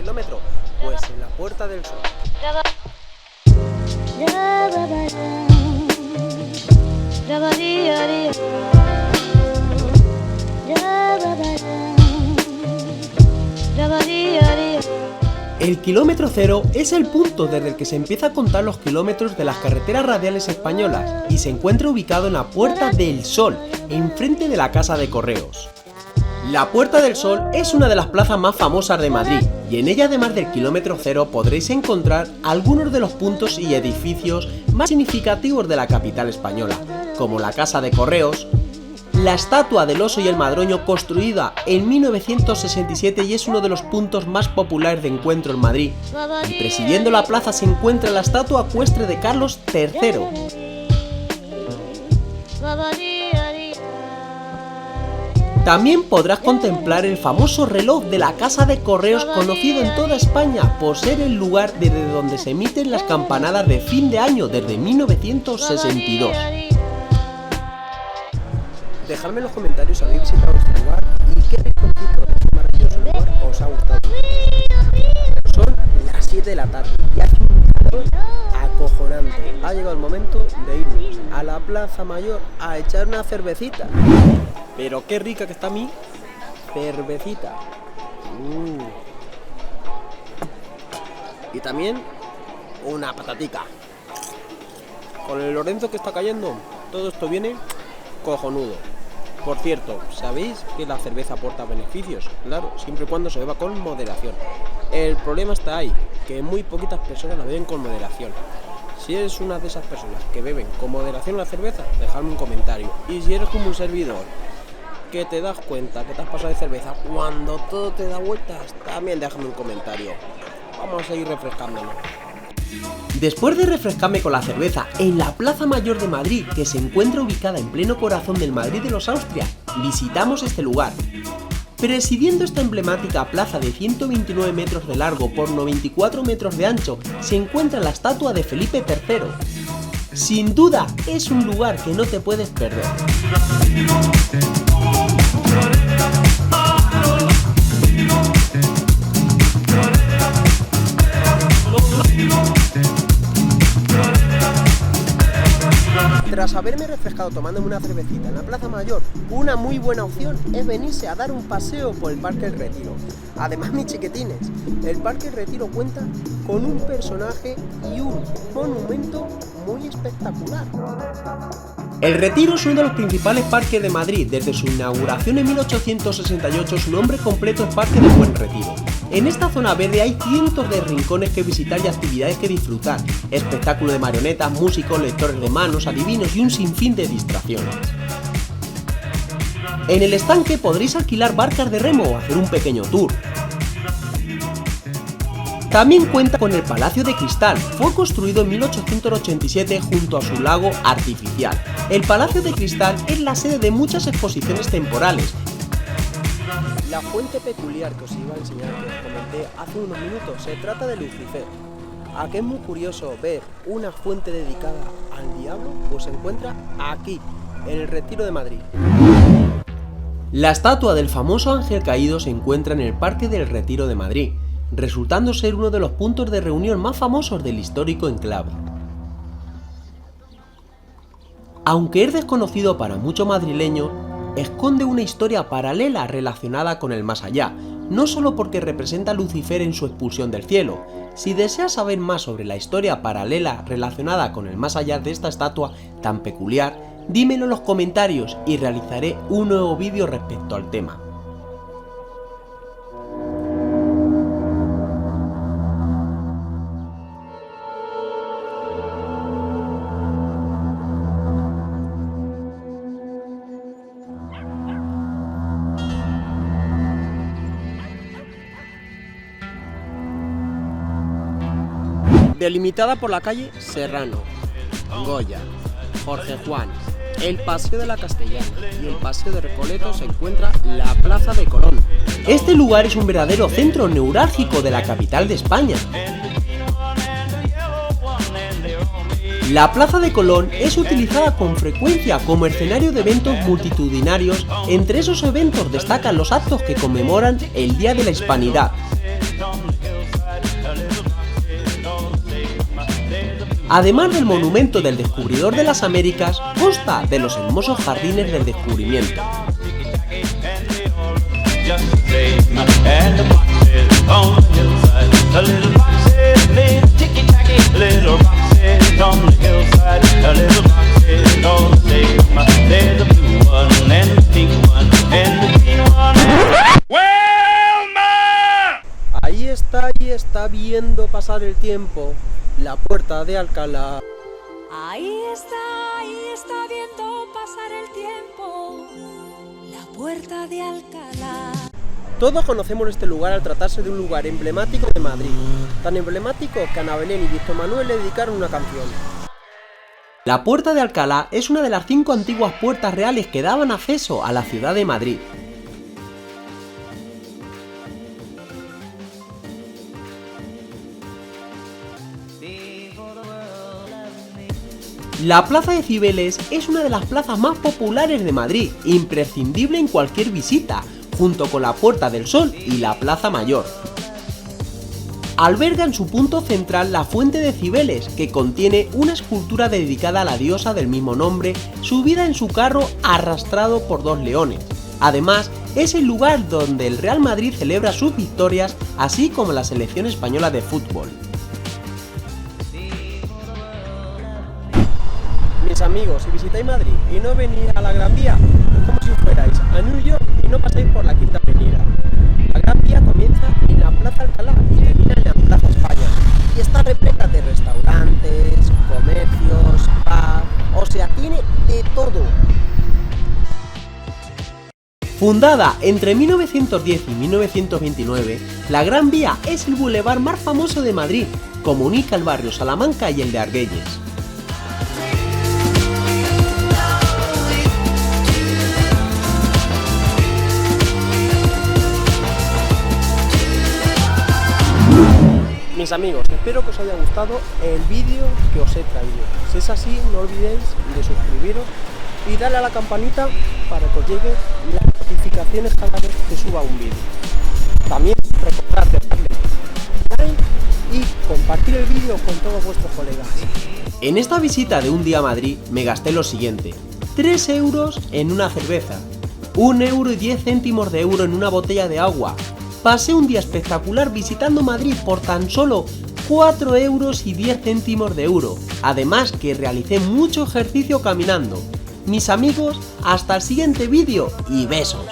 kilómetro? Pues en la Puerta del Sol. El kilómetro cero es el punto desde el que se empieza a contar los kilómetros de las carreteras radiales españolas y se encuentra ubicado en la Puerta del Sol, enfrente de la Casa de Correos. La Puerta del Sol es una de las plazas más famosas de Madrid y en ella, además del kilómetro cero, podréis encontrar algunos de los puntos y edificios más significativos de la capital española, como la Casa de Correos, la estatua del oso y el madroño, construida en 1967 y es uno de los puntos más populares de encuentro en Madrid, y presidiendo la plaza se encuentra la estatua ecuestre de Carlos III. También podrás contemplar el famoso reloj de la Casa de Correos, conocido en toda España por ser el lugar desde donde se emiten las campanadas de fin de año desde 1962. Dejadme en los comentarios si habéis visitado este lugar y qué rinconcito de este maravilloso lugar os ha gustado. Son las 7 de la tarde y hace un calor acojonante. Ha llegado el momento de irnos a la Plaza Mayor a echar una cervecita. Pero qué rica que está mi cervecita. Y también una patatica. Con el Lorenzo que está cayendo, todo esto viene cojonudo. Por cierto, ¿sabéis que la cerveza aporta beneficios? Claro, siempre y cuando se beba con moderación. El problema está ahí, que muy poquitas personas la beben con moderación. Si eres una de esas personas que beben con moderación la cerveza, dejadme un comentario. Y si eres como un servidor, que te das cuenta que te has pasado de cerveza cuando todo te da vueltas, también déjame un comentario. Vamos a seguir refrescándonos. Después de refrescarme con la cerveza en la Plaza Mayor de Madrid, que se encuentra ubicada en pleno corazón del Madrid de los Austrias, visitamos este lugar. Presidiendo esta emblemática plaza de 129 metros de largo por 94 metros de ancho, se encuentra la estatua de Felipe III. Sin duda, es un lugar que no te puedes perder. Tras haberme refrescado tomándome una cervecita en la Plaza Mayor, una muy buena opción es venirse a dar un paseo por el Parque El Retiro. Además, mis chiquitines, el Parque El Retiro cuenta con un personaje y un monumento muy espectacular. El Retiro es uno de los principales parques de Madrid. Desde su inauguración en 1868, su nombre completo es Parque del Buen Retiro. En esta zona verde hay cientos de rincones que visitar y actividades que disfrutar, espectáculo de marionetas, músicos, lectores de manos, adivinos y un sinfín de distracciones. En el estanque podréis alquilar barcas de remo o hacer un pequeño tour. También cuenta con el Palacio de Cristal, fue construido en 1887 junto a su lago artificial. El Palacio de Cristal es la sede de muchas exposiciones temporales. La fuente peculiar que os iba a enseñar, que os comenté hace unos minutos, se trata de Lucifer. ¿A qué es muy curioso ver una fuente dedicada al diablo? Pues se encuentra aquí, en el Retiro de Madrid. La estatua del famoso ángel caído se encuentra en el Parque del Retiro de Madrid, resultando ser uno de los puntos de reunión más famosos del histórico enclave. Aunque es desconocido para muchos madrileños, esconde una historia paralela relacionada con el más allá, no solo porque representa a Lucifer en su expulsión del cielo. Si deseas saber más sobre la historia paralela relacionada con el más allá de esta estatua tan peculiar, dímelo en los comentarios y realizaré un nuevo vídeo respecto al tema. Delimitada por la calle Serrano, Goya, Jorge Juan, el Paseo de la Castellana y el Paseo de Recoletos se encuentra la Plaza de Colón. Este lugar es un verdadero centro neurálgico de la capital de España. La Plaza de Colón es utilizada con frecuencia como escenario de eventos multitudinarios. Entre esos eventos destacan los actos que conmemoran el Día de la Hispanidad. Además del monumento del descubridor de las Américas, consta de los hermosos jardines del descubrimiento. Ahí está viendo pasar el tiempo la puerta de Alcalá. Ahí está viendo pasar el tiempo la puerta de Alcalá. Todos conocemos este lugar al tratarse de un lugar emblemático de Madrid, tan emblemático que Ana Belén y Víctor Manuel le dedicaron una canción. La Puerta de Alcalá es una de las 5 antiguas puertas reales que daban acceso a la ciudad de Madrid. La Plaza de Cibeles es una de las plazas más populares de Madrid, imprescindible en cualquier visita, junto con la Puerta del Sol y la Plaza Mayor. Alberga en su punto central la Fuente de Cibeles, que contiene una escultura dedicada a la diosa del mismo nombre, subida en su carro arrastrado por 2 leones. Además, es el lugar donde el Real Madrid celebra sus victorias, así como la selección española de fútbol. Mis amigos, si visitáis Madrid y no venís a la Gran Vía, es como si fuerais a New York y no pasáis por la Quinta Avenida. La Gran Vía comienza en la Plaza Alcalá y termina en la Plaza España, y está repleta de restaurantes, comercios, pubs, o sea, tiene de todo. Fundada entre 1910 y 1929, la Gran Vía es el bulevar más famoso de Madrid, comunica el barrio Salamanca y el de Argüelles. Mis amigos, espero que os haya gustado el vídeo que os he traído. Si es así, no olvidéis de suscribiros y darle a la campanita para que os lleguen las notificaciones cada vez que suba un vídeo. También recordad darle like y compartir el vídeo con todos vuestros colegas. En esta visita de un día a Madrid me gasté lo siguiente: 3 euros en una cerveza, 1,10 € en una botella de agua. Pasé un día espectacular visitando Madrid por tan solo 4,10 €. Además que realicé mucho ejercicio caminando. Mis amigos, hasta el siguiente vídeo y besos.